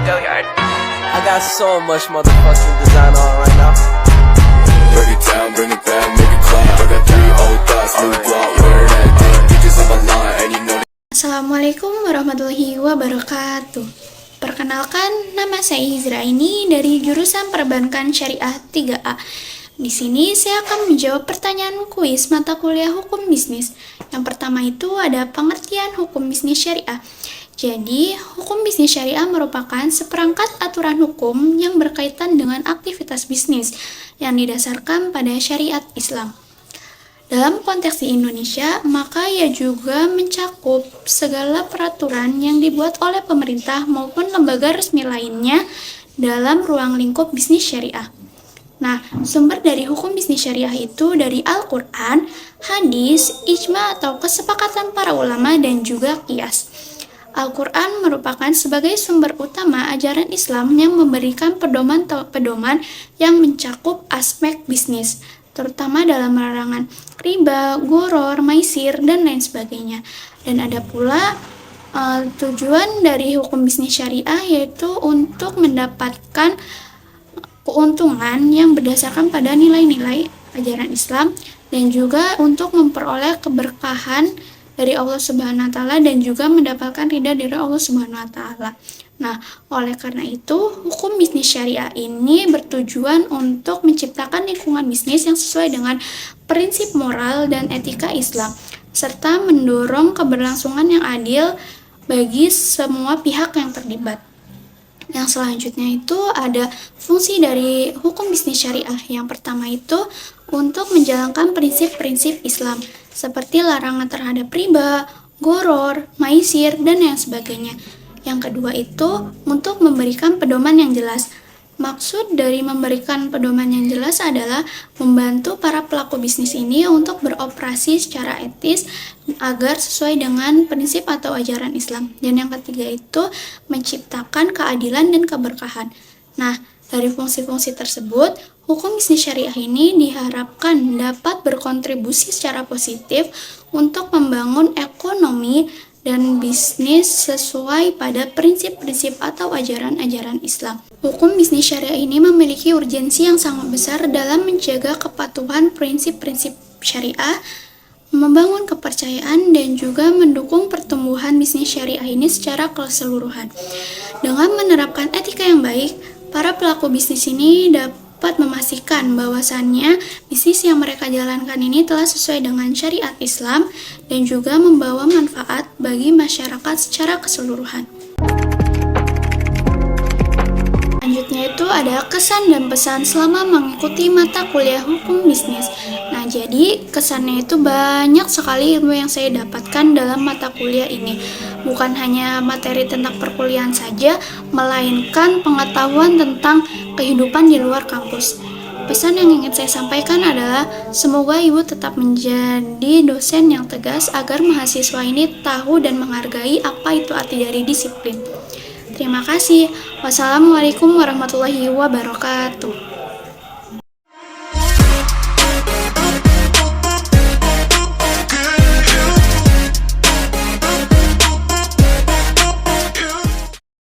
I got so much motherfucking design on right now. Break it down, bring it back, make it clap. I got 3 old thoughts, new guap, wear that thing. Bitches on my line, and you know. Assalamualaikum warahmatullahi wabarakatuh. Perkenalkan, nama saya Hizraini dari jurusan Perbankan Syariah 3A. Di sini saya akan menjawab pertanyaan kuis mata kuliah hukum bisnis. Yang pertama itu ada pengertian hukum bisnis syariah. Jadi, hukum bisnis syariah merupakan seperangkat aturan hukum yang berkaitan dengan aktivitas bisnis yang didasarkan pada syariat Islam. Dalam konteks di Indonesia, maka ia juga mencakup segala peraturan yang dibuat oleh pemerintah maupun lembaga resmi lainnya dalam ruang lingkup bisnis syariah. Nah, sumber dari hukum bisnis syariah itu dari Al-Quran, hadis, ijma atau kesepakatan para ulama dan juga qiyas. Al-Quran merupakan sebagai sumber utama ajaran Islam yang memberikan pedoman yang mencakup aspek bisnis, terutama dalam larangan riba, gharar, maisir, dan lain sebagainya. Dan ada pula tujuan dari hukum bisnis syariah yaitu untuk mendapatkan keuntungan yang berdasarkan pada nilai-nilai ajaran Islam dan juga untuk memperoleh keberkahan dari Allah Subhanahu wa taala dan juga mendapatkan ridha dari Allah Subhanahu wa taala. Nah, oleh karena itu, hukum bisnis syariah ini bertujuan untuk menciptakan lingkungan bisnis yang sesuai dengan prinsip moral dan etika Islam, serta mendorong keberlangsungan yang adil bagi semua pihak yang terlibat. Yang selanjutnya itu ada fungsi dari hukum bisnis syariah. Yang pertama itu untuk menjalankan prinsip-prinsip Islam, seperti larangan terhadap riba, gharar, maisir, dan yang sebagainya. Yang kedua itu untuk memberikan pedoman yang jelas. Maksud dari memberikan pedoman yang jelas adalah membantu para pelaku bisnis ini untuk beroperasi secara etis agar sesuai dengan prinsip atau ajaran Islam. Dan yang ketiga itu menciptakan keadilan dan keberkahan. Nah, dari fungsi-fungsi tersebut, hukum bisnis syariah ini diharapkan dapat berkontribusi secara positif untuk membangun ekonomi dan bisnis sesuai pada prinsip-prinsip atau ajaran-ajaran Islam. Hukum bisnis syariah ini memiliki urgensi yang sangat besar dalam menjaga kepatuhan prinsip-prinsip syariah, membangun kepercayaan, dan juga mendukung pertumbuhan bisnis syariah ini secara keseluruhan. Dengan menerapkan etika yang baik, para pelaku bisnis ini dapat memastikan bahwasannya bisnis yang mereka jalankan ini telah sesuai dengan syariat Islam dan juga membawa manfaat bagi masyarakat secara keseluruhan. Selanjutnya itu ada kesan dan pesan selama mengikuti mata kuliah hukum bisnis. Nah, jadi kesannya itu banyak sekali ilmu yang saya dapatkan dalam mata kuliah ini. Bukan hanya materi tentang perkuliahan saja, melainkan pengetahuan tentang kehidupan di luar kampus. Pesan yang ingin saya sampaikan adalah semoga Ibu tetap menjadi dosen yang tegas agar mahasiswa ini tahu dan menghargai apa itu arti dari disiplin. Terima kasih. Wassalamualaikum warahmatullahi wabarakatuh.